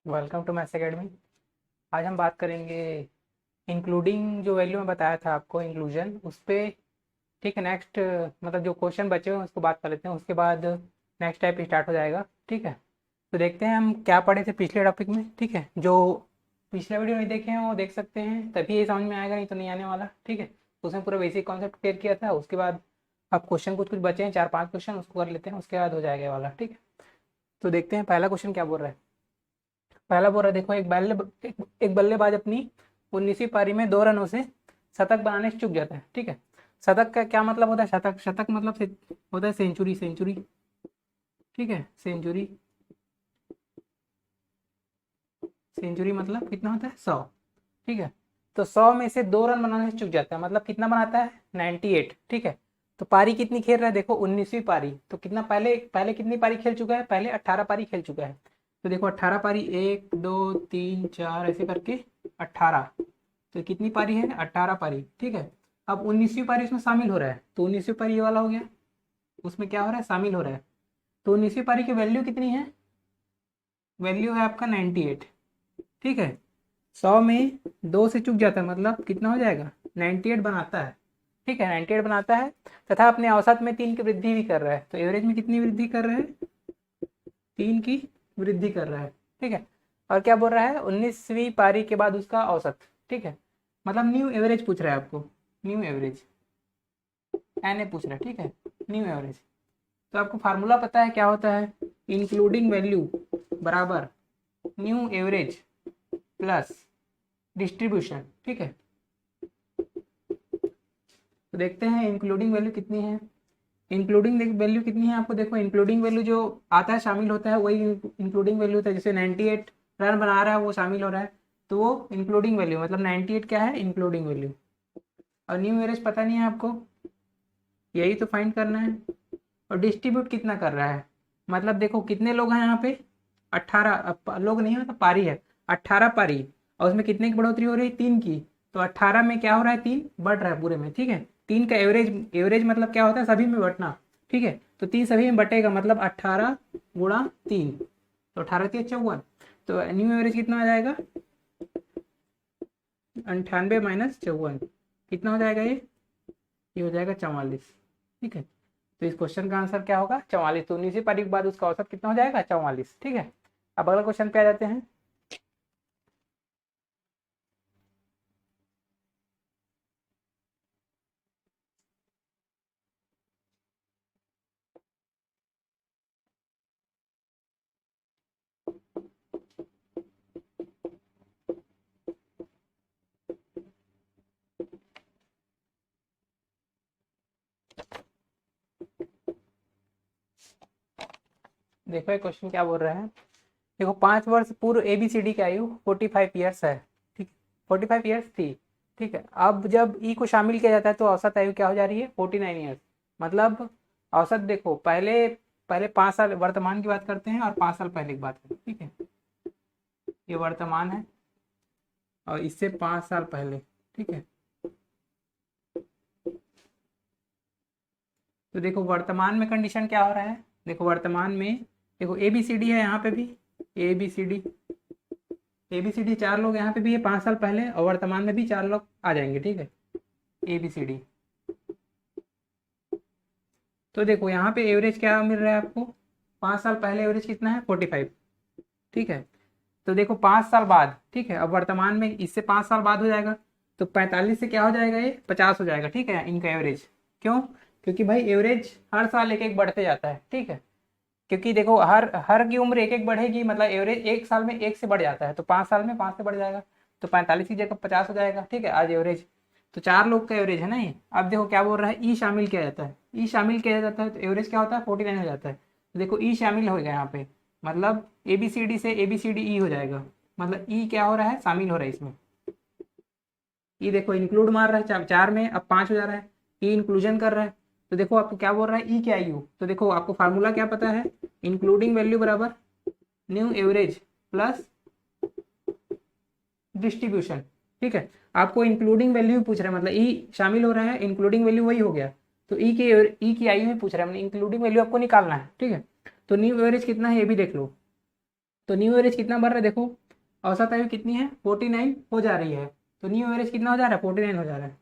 Welcome to maths academy. आज हम बात करेंगे इंक्लूडिंग, जो वैल्यू मैं बताया था आपको इंक्लूजन उस पे। ठीक है, नेक्स्ट मतलब जो क्वेश्चन बचे हुए हैं उसको बात कर लेते हैं, उसके बाद नेक्स्ट टाइप स्टार्ट हो जाएगा। ठीक है, तो देखते हैं हम क्या पढ़े थे पिछले टॉपिक में। ठीक है, जो पिछले वीडियो नहीं देखे हैं वो देख सकते हैं, तभी ये समझ में आएगा, नहीं तो नहीं आने वाला। ठीक है, उसमें पूरा बेसिक कॉन्सेप्ट क्लियर किया था। उसके बाद अब क्वेश्चन कुछ कुछ बचे हैं, 4-5 क्वेश्चन, उसको कर लेते हैं, उसके बाद हो जाएगा ये वाला। ठीक है, तो देखते हैं पहला क्वेश्चन क्या बोल रहा है। पहला बोल रहा है, देखो एक बल्लेबाज अपनी 19वीं पारी में 2 रनों से शतक बनाने से चूक जाता है। ठीक है, शतक का क्या मतलब होता है? शतक शतक मतलब से होता है सेंचुरी। सेंचुरी, ठीक है, सेंचुरी। सेंचुरी मतलब कितना होता है? 100। ठीक है, तो 100 में से 2 रन बनाने से चूक जाता है, मतलब कितना बनाता है? 98। ठीक है, तो पारी कितनी खेल रहा है? देखो 19वीं पारी, तो कितना पहले पहले कितनी पारी खेल चुका है? पहले 18 पारी खेल चुका है। तो देखो 18 पारी, 1 2 3 4 ऐसे करके 18। तो कितनी पारी है? 18 पारी। ठीक है, अब 19वीं पारी उसमें शामिल हो रहा है, तो 19वीं पारी ये वाला हो गया, उसमें क्या हो रहा है? शामिल हो रहा है। तो 19वीं पारी की वैल्यू कितनी है? वैल्यू है आपका 98। ठीक है, 100 में 2 से चूक जाता है, मतलब कितना हो जाएगा? 98 बनाता है। ठीक है, 98 बनाता है, तथा अपने औसत में 3 की वृद्धि भी कर रहा है। तो एवरेज में कितनी वृद्धि कर रहा है? 3 की वृद्धि कर रहा है। ठीक है, और क्या बोल रहा है? 19वीं पारी के बाद उसका औसत। ठीक है, मतलब न्यू एवरेज पूछ रहा है आपको, न्यू एवरेज एन ए पूछ रहा है। ठीक है, न्यू एवरेज। तो आपको फार्मूला पता है क्या होता है? इंक्लूडिंग वैल्यू बराबर न्यू एवरेज प्लस डिस्ट्रीब्यूशन। ठीक है, तो देखते हैं इंक्लूडिंग वैल्यू कितनी है। इंक्लूडिंग वैल्यू कितनी है आपको? देखो इंक्लूडिंग वैल्यू जो आता है, शामिल होता है, वही इंक्लूडिंग वैल्यू होता है। जैसे 98 रन बना रहा है, वो शामिल हो रहा है, तो वो इंक्लूडिंग वैल्यू, मतलब 98 क्या है? Including value. और न्यू एवरेज पता नहीं है आपको, यही तो फाइंड करना है। और डिस्ट्रीब्यूट कितना कर रहा है, मतलब देखो कितने लोग हैं यहाँ पे? 18 लोग नहीं है, मतलब पारी है, 18 पारी, और उसमें कितने की बढ़ोतरी हो रही है? 3 की। तो 18 में क्या हो रहा है? 3 बढ़ रहा है पूरे में। ठीक है, 3 का एवरेज, एवरेज मतलब क्या होता है? सभी में बंटना। ठीक है, तो 3 सभी में बटेगा, मतलब 18 गुणा 3, तो 18×3 = 54। तो न्यू एवरेज कितना आ जाएगा? 98 माइनस 54, कितना हो जाएगा ये हो जाएगा 44। ठीक है, तो इस क्वेश्चन का आंसर क्या होगा? 44। तो 19वीं पारी के बाद उसका औसत कितना हो जाएगा? 44। ठीक है, अब अगला क्वेश्चन पे आ जाते हैं। देखो ये क्वेश्चन क्या बोल रहा है। देखो 5 वर्ष पूर्व एबीसीडी की आयु 45 ईयर्स है। ठीक, 45 ईयर्स थी। ठीक है, अब जब ई को शामिल किया जाता है तो औसत आयु क्या हो जा रही है? 49 ईयर्स। मतलब औसत देखो, पहले पहले 5 साल वर्तमान की बात करते हैं और 5 साल पहले की बात करते हैं। ठीक है, ये वर्तमान है और इससे 5 साल पहले। ठीक है, तो देखो वर्तमान में कंडीशन क्या हो रहा है। देखो वर्तमान में, देखो ए बी सी डी है यहाँ पे भी, A B C D, A B C D 4 लोग यहाँ पे भी है 5 साल पहले, और वर्तमान में भी 4 लोग आ जाएंगे। ठीक है, ए बी सी डी। तो देखो यहाँ पे एवरेज क्या मिल रहा है आपको? 5 साल पहले एवरेज कितना है? 45। ठीक है, तो देखो 5 साल बाद, ठीक है, अब वर्तमान में इससे 5 साल बाद हो जाएगा, तो 45 से क्या हो जाएगा? ये 50 हो जाएगा। ठीक है, इनका एवरेज। क्यों? क्योंकि भाई एवरेज हर साल एक एक बढ़ते जाता है। ठीक है, क्योंकि देखो हर हर की उम्र एक एक बढ़ेगी, मतलब एवरेज एक साल में एक से बढ़ जाता है, तो 5 साल में 5 से बढ़ जाएगा, तो 45 की जगह 50 हो जाएगा। ठीक है, आज एवरेज, तो 4 लोग का एवरेज है ना ये। अब देखो क्या बोल रहा है, ई शामिल किया जाता है, ई शामिल किया जाता है तो एवरेज क्या होता है? 49 हो जाता है। तो देखो ई शामिल हो गया यहाँ पे, मतलब ए बी सी डी से ए बी सी डी ई हो जाएगा, मतलब ई क्या हो रहा है? शामिल हो रहा है इसमें। ई देखो इंक्लूड मार रहा है 4 में, अब 5 हो जा रहा है, ई इंक्लूजन कर रहा है। तो देखो आपको क्या बोल रहा है, ई क्या यू, तो देखो आपको फार्मूला क्या पता है? इंक्लूडिंग वैल्यू बराबर न्यू एवरेज प्लस डिस्ट्रीब्यूशन। ठीक है, आपको इंक्लूडिंग वैल्यू पूछ रहा है, मतलब ई शामिल हो रहा है, इंक्लूडिंग वैल्यू वही हो गया, तो ई की आयु में पूछ रहा है, मतलब इंक्लूडिंग वैल्यू आपको निकालना है। ठीक है, तो न्यू एवरेज कितना है ये भी देख लो। तो न्यू एवरेज कितना बढ़ रहा है देखो, औसत आयु कितनी है 49 हो जा रही है, तो न्यू एवरेज कितना हो जा रहा है 49 हो जा रहा है,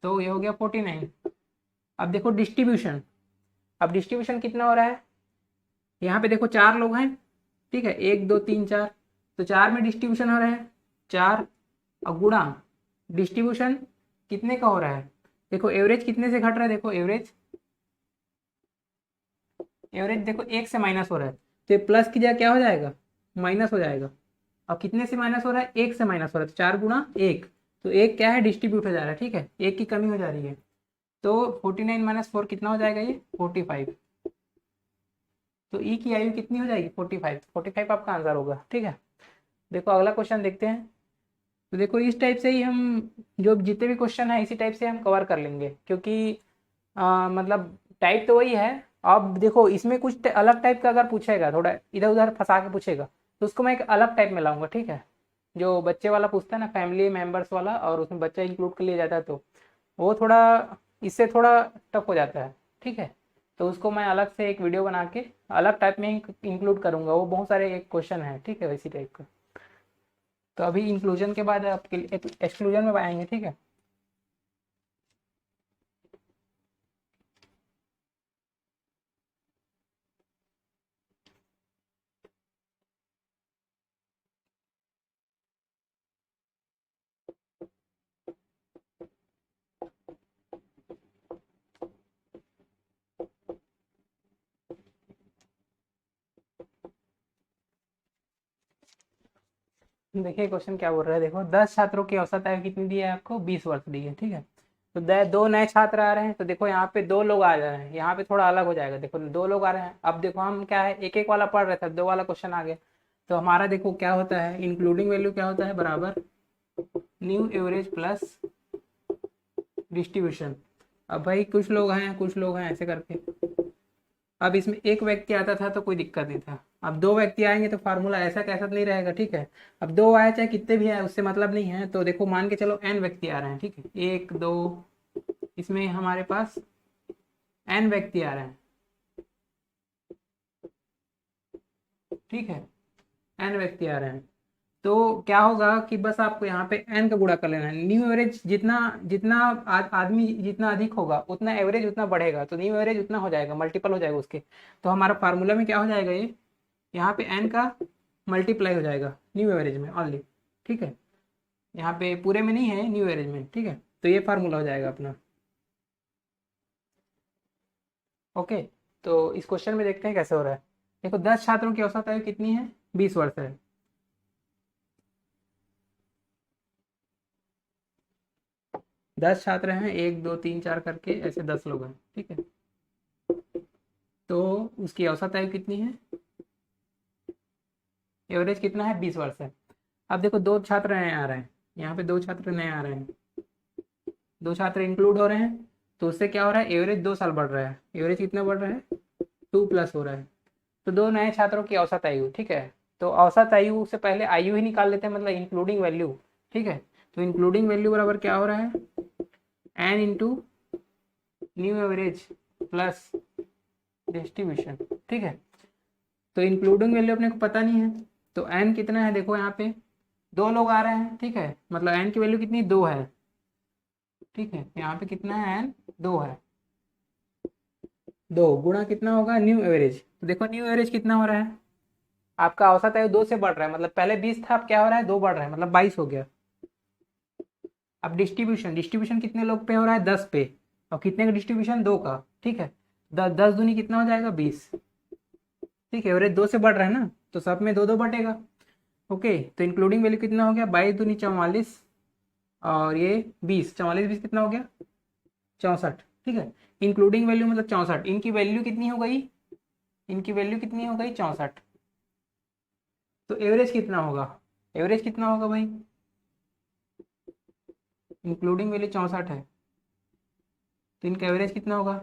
तो ये हो गया 49। अब देखो डिस्ट्रीब्यूशन, अब डिस्ट्रीब्यूशन कितना हो रहा है, यहाँ पे देखो 4 लोग हैं, ठीक है, 1 2 3 4, तो 4 में डिस्ट्रीब्यूशन हो रहा है 4, और गुणा डिस्ट्रीब्यूशन कितने का हो रहा है, देखो एवरेज कितने से घट रहा है, देखो एवरेज, एवरेज देखो 1 से माइनस हो रहा है, तो ये प्लस की जगह क्या हो जाएगा, माइनस हो जाएगा। अब कितने से माइनस हो रहा है, 1 से माइनस हो रहा है, तो 4 गुणा 1, तो 1 क्या है डिस्ट्रीब्यूट हो जा रहा है, ठीक है, 1 की कमी हो जा रही है, तो 49 माइनस 4 कितना हो जाएगा, ये 45। तो ई की आयु कितनी हो जाएगी 45, 45 आपका आंसर होगा, ठीक है। देखो अगला क्वेश्चन देखते हैं। तो देखो इस टाइप से ही हम जो जितने भी क्वेश्चन है इसी टाइप से हम कवर कर लेंगे, क्योंकि मतलब टाइप तो वही है। अब देखो इसमें कुछ अलग टाइप का अगर पूछेगा, थोड़ा इधर उधर फंसा के पूछेगा, तो उसको मैं एक अलग टाइप में लाऊंगा, ठीक है। जो बच्चे वाला पूछता है ना, फैमिली मेंबर्स वाला, और उसमें बच्चा इंक्लूड कर लिया जाता है, तो वो थोड़ा इससे थोड़ा टफ हो जाता है, ठीक है। तो उसको मैं अलग से एक वीडियो बना के अलग टाइप में इंक्लूड करूंगा, वो बहुत सारे एक क्वेश्चन है, ठीक है, वैसी टाइप का। तो अभी इंक्लूजन के बाद आपके एक्सक्लूजन में आएंगे, ठीक है। देखिए क्वेश्चन क्या बोल रहा है, देखो 10 छात्रों की औसत आयु कितनी दी है आपको, 20 वर्ष दी है, ठीक है। तो दो नए छात्र आ रहे हैं, तो देखो यहाँ पे 2 लोग आ जा रहे हैं, यहाँ पे थोड़ा अलग हो जाएगा, देखो 2 लोग आ रहे हैं। अब देखो हम क्या है, एक एक वाला पढ़ रहे थे, 2 वाला क्वेश्चन आ गया, तो हमारा देखो क्या होता है, इंक्लूडिंग वैल्यू क्या होता है, बराबर न्यू एवरेज प्लस डिस्ट्रीब्यूशन। अब भाई कुछ लोग हैं कुछ लोग हैं ऐसे करके, अब इसमें एक व्यक्ति आता था तो कोई दिक्कत नहीं था, अब 2 व्यक्ति आएंगे तो फार्मूला ऐसा कैसा तो नहीं रहेगा, ठीक है। अब 2 आए चाहे कितने भी आए उससे मतलब नहीं है, तो देखो मान के चलो n व्यक्ति आ रहे हैं, ठीक है, 1 2, इसमें हमारे पास n व्यक्ति आ रहे हैं, ठीक है, n व्यक्ति आ रहे हैं। तो क्या होगा कि बस आपको यहाँ पे n का गुणा कर लेना है, न्यू एवरेज जितना जितना आदमी जितना अधिक होगा उतना एवरेज उतना बढ़ेगा, तो न्यू एवरेज उतना हो जाएगा, मल्टीपल हो जाएगा उसके। तो हमारा फार्मूला में क्या हो जाएगा, ये यहाँ पे n का मल्टीप्लाई हो जाएगा न्यू एवरेज में ऑनली, ठीक है, यहाँ पे पूरे में नहीं है, न्यू एवरेज में, ठीक है। तो ये फार्मूला हो जाएगा अपना, ओके। तो इस क्वेश्चन में देखते हैं कैसे हो रहा है। देखो 10 छात्रों की औसत आयु कितनी है, 20 वर्ष है। 10 छात्र हैं, 1 2 3 4 करके ऐसे 10 लोग हैं, ठीक है। तो उसकी औसत आयु कितनी है, एवरेज कितना है 20 वर्ष है। अब देखो 2 छात्र नए आ रहे हैं, यहाँ पे 2 छात्र नए आ रहे हैं, 2 छात्र इंक्लूड हो रहे हैं, तो उससे क्या हो रहा है, एवरेज 2 साल बढ़ रहा है, एवरेज कितना बढ़ रहा है 2 प्लस हो रहा है। तो 2 नए छात्रों की औसत आयु, ठीक है। तो औसत आयु से पहले आयु ही निकाल लेते हैं, मतलब इंक्लूडिंग वैल्यू, ठीक है। तो इंक्लूडिंग वैल्यू बराबर क्या हो रहा है, n into new average plus distribution, ठीक है। तो इंक्लूडिंग वैल्यू अपने को पता नहीं है, तो एन कितना है, देखो यहाँ पे 2 लोग आ रहे हैं, ठीक है, मतलब एन की वैल्यू कितनी 2 है, ठीक है। यहाँ पे कितना है, एन 2 है, 2 गुणा कितना होगा न्यू एवरेज, तो देखो न्यू एवरेज कितना हो रहा है, आपका औसत आयु 2 से बढ़ रहा है, मतलब पहले 20 था, अब क्या हो रहा है 2 बढ़ रहा है, मतलब 22 हो गया। अब डिस्ट्रीब्यूशन, डिस्ट्रीब्यूशन कितने लोग पे हो रहा है 10 पे, और कितने का डिस्ट्रीब्यूशन 2 का, ठीक है। 10 दूनी कितना हो जाएगा 20, ठीक है, एवरेज 2 से बढ़ रहा है ना, तो सब में 2 2 बढ़ेगा, ओके। तो इंक्लूडिंग वैल्यू कितना हो गया 22 दूनी 44, और ये 20, 44 20 कितना हो गया 64, ठीक है। इंक्लूडिंग वैल्यू मतलब 64, इनकी वैल्यू कितनी हो गई, इनकी वैल्यू कितनी हो गई 64, तो एवरेज कितना होगा, एवरेज कितना होगा भाई, इंक्लूडिंग वैल्यू 64 है, तो इनका एवरेज कितना होगा,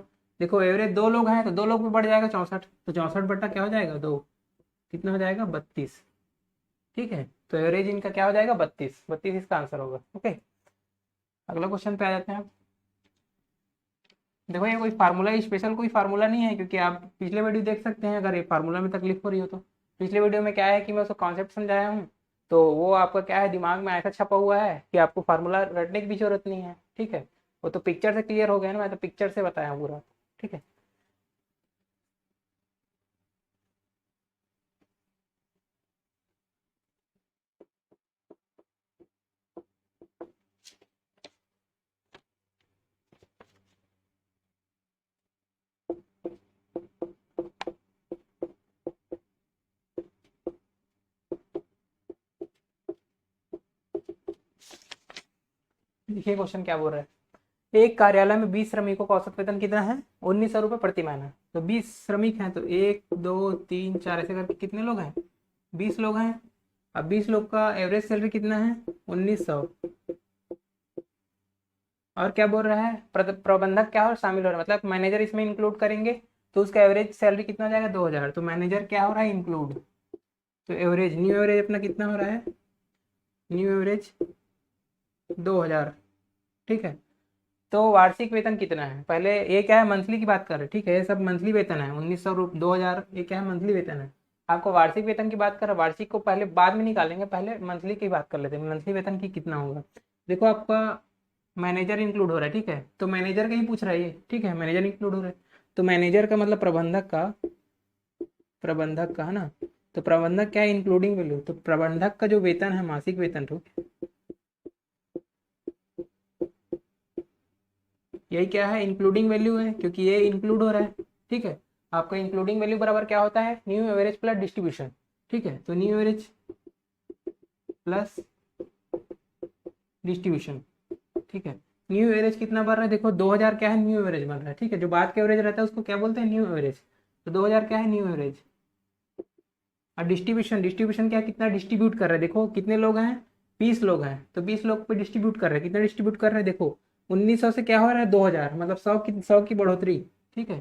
देखो एवरेज 2 लोग हैं तो 2 लोग में बढ़ जाएगा 64, तो 64 बट्टा क्या हो जाएगा 2, कितना हो जाएगा 32, ठीक है। तो एवरेज इनका क्या हो जाएगा 32, 32 इसका आंसर होगा, ओके। अगला क्वेश्चन पे आ जाते हैं आप। देखो ये कोई फार्मूला स्पेशल कोई फार्मूला नहीं है, क्योंकि आप पिछले वीडियो देख सकते हैं अगर ये फार्मूला में तकलीफ हो रही हो तो। पिछले वीडियो में क्या है कि मैं उसको कॉन्सेप्ट समझाया हूँ, तो वो आपका क्या है दिमाग में ऐसा छपा हुआ है कि आपको फार्मूला रटने की भी जरूरत नहीं है। ठीक है, वो तो पिक्चर से क्लियर हो गया ना, मैं तो पिक्चर से बताया हूँ पूरा। ठीक है, देखिए क्वेश्चन क्या बोल रहा है। एक कार्यालय में 20 श्रमिकों का औसत वेतन कितना है? 1900 रुपये प्रति महीना। तो 20 श्रमिक हैं, तो 1 2 3 4 ऐसे करके कितने लोग हैं? 20 लोग हैं। अब 20 लोग का एवरेज सैलरी कितना है? 1900। और क्या बोल रहा है, प्रबंधक क्या और शामिल हो रहा है, मतलब मैनेजर इसमें इंक्लूड करेंगे तो उसका एवरेज सैलरी कितना हो जाएगा? 2000। तो मैनेजर क्या हो रहा है? इंक्लूड। तो एवरेज, न्यू एवरेज अपना कितना हो रहा है? New average 2000। ठीक है, तो वार्षिक वेतन कितना है? पहले ये क्या है, मंथली की बात कर रहे हैं। ठीक है, ये सब मंथली वेतन है। 1900 2000 ये क्या है? मंथली वेतन है। आपको वार्षिक वेतन की बात कर रहे हैं, वार्षिक को पहले बाद में निकालेंगे, पहले मंथली की बात कर लेते हैं। मंथली वेतन की कितना होगा? देखो आपका मैनेजर इंक्लूड हो रहा है। ठीक है, तो मैनेजर का ही पूछ रहा है ये। ठीक है, मैनेजर इंक्लूड हो रहा है, तो मैनेजर का मतलब प्रबंधक का है ना। तो प्रबंधक क्या है? Including value. तो प्रबंधक का जो वेतन है, मासिक वेतन, तो यही क्या है? इंक्लूडिंग वैल्यू है, क्योंकि ये इंक्लूड हो रहा है। ठीक है, आपका इंक्लूडिंग वैल्यू बराबर क्या होता है? New average plus distribution. ठीक है, तो न्यू एवरेज प्लस डिस्ट्रीब्यूशन। ठीक है, न्यू एवरेज कितना बन रहा है? देखो 2000 क्या है? न्यू एवरेज बन रहा है। ठीक है, जो बाद का एवरेज रहता है उसको क्या बोलते हैं? New average. तो 2000 क्या है? New average. और डिस्ट्रीब्यूशन, डिस्ट्रीब्यूशन क्या, कितना डिस्ट्रीब्यूट कर रहे हैं? देखो कितने लोग हैं? 20 लोग हैं, तो 20 लोग पे डिस्ट्रीब्यूट कर रहे हैं। कितना डिस्ट्रीब्यूट कर रहे हैं? देखो 1900 से क्या हो रहा है? 2000, मतलब 100 की बढ़ोतरी। ठीक है,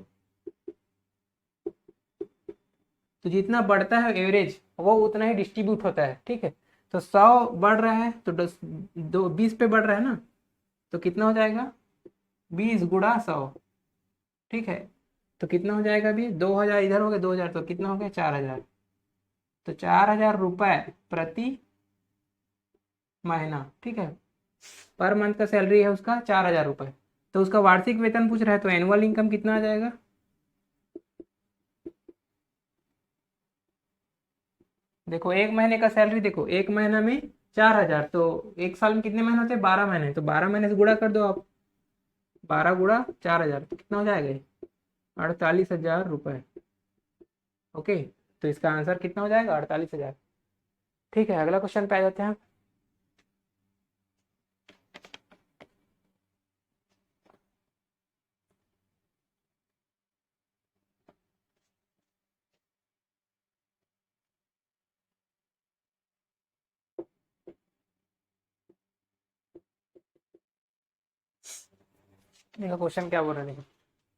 तो जितना बढ़ता है एवरेज वो उतना ही डिस्ट्रीब्यूट होता है। ठीक है, तो 100 बढ़ रहा है तो 20 पे बढ़ रहा है ना, तो कितना हो जाएगा? 20 × 100। ठीक है, तो कितना हो जाएगा? अभी 2000 इधर हो गया, 2000 तो कितना हो गया? 4000। तो 4000 रुपये प्रति महीना। ठीक है, पर मंथ का सैलरी है उसका 4000 रुपये। तो उसका वार्षिक वेतन पूछ रहा है, तो एनुअल इनकम कितना आ जाएगा? देखो एक महीने का सैलरी, देखो एक महीना में 4000, तो एक साल में कितने महीने होते हैं? 12 महीने। तो 12 महीने से गुणा कर दो आप, 12 × 4000, तो कितना हो जाएगा ये? 48,000 रुपये। ओके, तो इसका आंसर कितना हो जाएगा? 48,000। ठीक है, अगला क्वेश्चन पे आ जाते हैं। देखो क्वेश्चन क्या बोल रहे हैं, देखो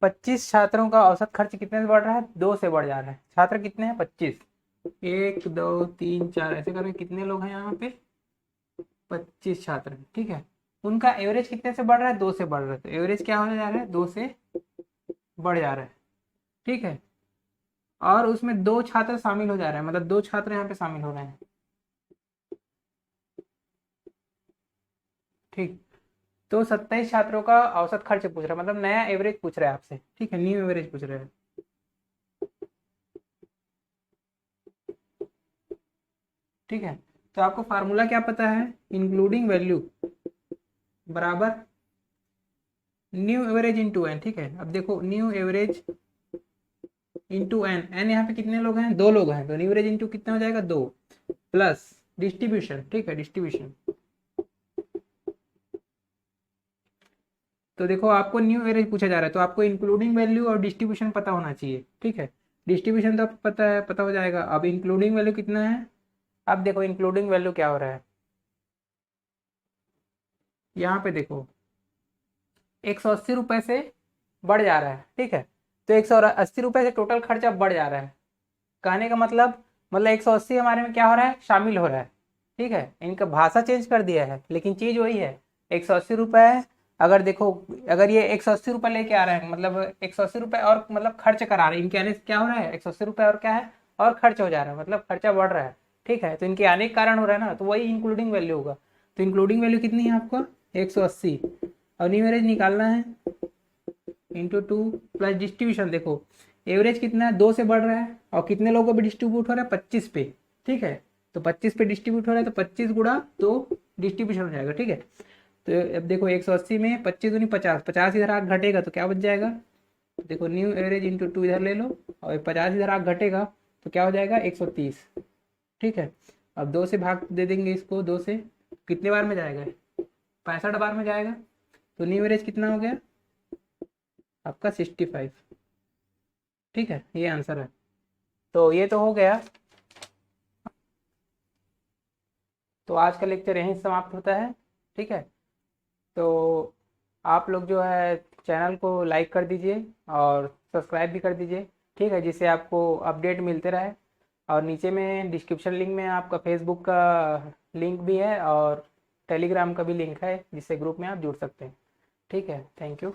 25 छात्रों का औसत खर्च कितने से बढ़ रहा है? 2 से बढ़ जा रहा है। छात्र कितने हैं? 25। 1 2 3 4 ऐसे करके कितने लोग हैं यहाँ पे? 25 छात्र हैं। ठीक है, उनका एवरेज कितने से बढ़ रहा है? 2 से बढ़ रहा है। तो एवरेज क्या होने जा रहा है? 2 से बढ़ जा रहा है। ठीक है, और उसमें 2 छात्र शामिल हो जा रहे हैं, मतलब 2 छात्र यहाँ पे शामिल हो रहे हैं। ठीक, तो 27 छात्रों का औसत खर्च पूछ रहा है, मतलब नया एवरेज पूछ रहा है आपसे। ठीक है, न्यू एवरेज पूछ रहा है। ठीक है, तो आपको फार्मूला क्या पता है? इंक्लूडिंग वैल्यू बराबर न्यू एवरेज इंटू एन। ठीक है, अब देखो new average into n, n यहाँ पे कितने लोग हैं? 2 लोग हैं, तो न्यू एवरेज इंटू कितना हो जाएगा? 2 प्लस डिस्ट्रीब्यूशन। ठीक है, डिस्ट्रीब्यूशन। तो देखो आपको न्यू एवरेज पूछा जा रहा है, तो आपको इंक्लूडिंग वैल्यू और डिस्ट्रीब्यूशन पता होना चाहिए। ठीक है, डिस्ट्रीब्यूशन तो आपको पता है, पता हो जाएगा। अब इंक्लूडिंग वैल्यू कितना है? अब देखो इंक्लूडिंग वैल्यू क्या हो रहा है, यहाँ पे देखो 180 रुपये से बढ़ जा रहा है। ठीक है, तो 180 रुपये से टोटल खर्चा बढ़ जा रहा है। कहने का मतलब 180 हमारे में क्या हो रहा है? शामिल हो रहा है। ठीक है, इनका भाषा चेंज कर दिया है, लेकिन चीज़ वही है। 180 रुपये है। अगर देखो, अगर ये 180 रुपये लेके आ रहे हैं, मतलब 180 रुपये और मतलब खर्च करा रहे हैं, इनके आने से क्या हो रहा है? 180 रुपये और क्या है? और खर्च हो जा रहा है, मतलब खर्चा बढ़ रहा है, ठीक है। तो इनके आने के कारण हो रहा है ना, तो वही इंक्लूडिंग वैल्यू होगा। तो इंक्लूडिंग वैल्यू कितनी है आपका 180, और न्यू एवरेज निकालना है इंटू 2 प्लस डिस्ट्रीब्यूशन। देखो एवरेज कितना है, 2 से बढ़ रहा है, और कितने लोगों पे डिस्ट्रीब्यूट हो रहा है 25 पे, ठीक है। तो 25 पे डिस्ट्रीब्यूट हो रहा है, तो 25 गुणा 2 डिस्ट्रीब्यूशन हो जाएगा, ठीक है। तो अब देखो 180 में 25 दूनी 50, 50 इधर आग घटेगा तो क्या बच जाएगा, तो देखो न्यू एवरेज इंटू 2 इधर ले लो, और 50 इधर आग घटेगा तो क्या हो जाएगा 130, ठीक है। अब 2 से भाग दे देंगे इसको, 2 से कितने बार में जाएगा, 65 बार में जाएगा। तो न्यू एवरेज कितना हो गया आपका 65, ठीक है, ये आंसर है। तो ये तो हो गया। तो आज का लेक्चर यहीं समाप्त होता है, ठीक है। तो आप लोग जो है चैनल को लाइक कर दीजिए और सब्सक्राइब भी कर दीजिए, ठीक है, जिससे आपको अपडेट मिलते रहे। और नीचे में डिस्क्रिप्शन लिंक में आपका फेसबुक का लिंक भी है और टेलीग्राम का भी लिंक है, जिससे ग्रुप में आप जुड़ सकते हैं, ठीक है। Thank you.